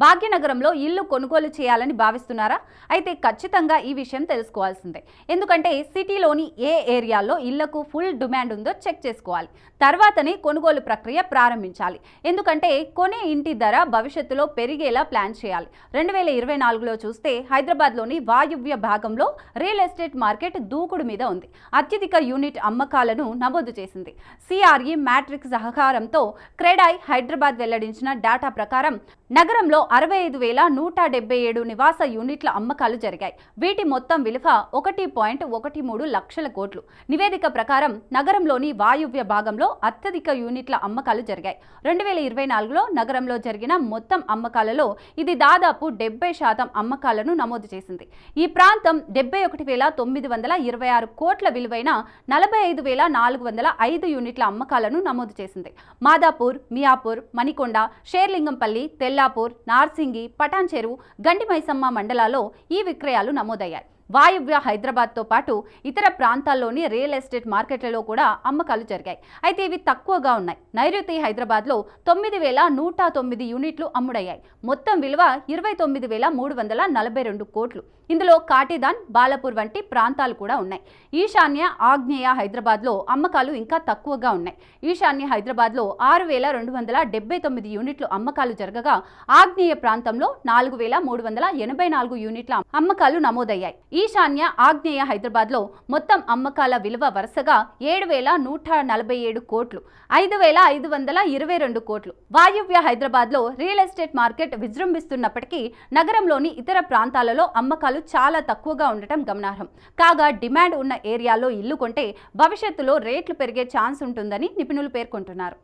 భాగ్యనగరంలో ఇల్లు కొనుగోలు చేయాలని భావిస్తున్నారా? అయితే ఖచ్చితంగా ఈ విషయం తెలుసుకోవాల్సిందే. ఎందుకంటే సిటీలోని ఏ ఏరియాల్లో ఇళ్లకు ఫుల్ డిమాండ్ ఉందో చెక్ చేసుకోవాలి. తర్వాతనే కొనుగోలు ప్రక్రియ ప్రారంభించాలి. ఎందుకంటే కొనే ఇంటి ధర భవిష్యత్తులో పెరిగేలా ప్లాన్ చేయాలి. 2024లో చూస్తే హైదరాబాద్లోని వాయువ్య భాగంలో రియల్ ఎస్టేట్ మార్కెట్ దూకుడు మీద ఉంది. అత్యధిక యూనిట్ అమ్మకాలను నమోదు చేసింది. సిఆర్ఈ మ్యాట్రిక్స్ సహకారంతో క్రెడాయ్ హైదరాబాద్ వెల్లడించిన డేటా ప్రకారం నగరంలో 65,177 నివాస యూనిట్ల అమ్మకాలు జరిగాయి. వీటి మొత్తం విలువ 1.13 లక్షల కోట్లు. నివేదిక ప్రకారం నగరంలోని వాయువ్య భాగంలో అత్యధిక యూనిట్ల అమ్మకాలు జరిగాయి. 2024లో నగరంలో జరిగిన మొత్తం అమ్మకాలలో ఇది దాదాపు 70% అమ్మకాలను నమోదు చేసింది. ఈ ప్రాంతం 71,926 కోట్ల విలువైన 45,405 యూనిట్ల అమ్మకాలను నమోదు చేసింది. మాదాపూర్, మియాపూర్, మణికొండ, షేర్లింగంపల్లి, తెల్లాపూర్, నార్సింగి, పటాన్ చెరువు, గండిమైసమ్మ మండలాల్లో ఈ విక్రయాలు నమోదయ్యాయి. వాయువ్య హైదరాబాద్తో పాటు ఇతర ప్రాంతాల్లోని రియల్ ఎస్టేట్ మార్కెట్లలో కూడా అమ్మకాలు జరిగాయి. అయితే ఇవి తక్కువగా ఉన్నాయి. నైరుతి హైదరాబాద్లో 9,109 యూనిట్లు అమ్ముడయ్యాయి. మొత్తం విలువ 29,342 కోట్లు. ఇందులో కాటిదాన్, బాలపూర్ వంటి ప్రాంతాలు కూడా ఉన్నాయి. ఈశాన్య, ఆగ్నేయ హైదరాబాద్లో అమ్మకాలు ఇంకా తక్కువగా ఉన్నాయి. ఈశాన్య హైదరాబాద్లో 6,279 యూనిట్లు అమ్మకాలు జరగగా ఆగ్నేయ ప్రాంతంలో 4,384 యూనిట్ల అమ్మకాలు నమోదయ్యాయి. ఈశాన్య, ఆగ్నేయ హైదరాబాద్లో మొత్తం అమ్మకాల విలువ వరుసగా 7,147 కోట్లు, 5,522 కోట్లు. వాయువ్య హైదరాబాద్లో రియల్ ఎస్టేట్ మార్కెట్ విజృంభిస్తున్నప్పటికీ నగరంలోని ఇతర ప్రాంతాలలో అమ్మకాలు చాలా తక్కువగా ఉండటం గమనార్హం. కాగా డిమాండ్ ఉన్న ఏరియాలో ఇల్లు కొంటే భవిష్యత్తులో రేట్లు పెరిగే ఛాన్స్ ఉంటుందని నిపుణులు పేర్కొంటున్నారు.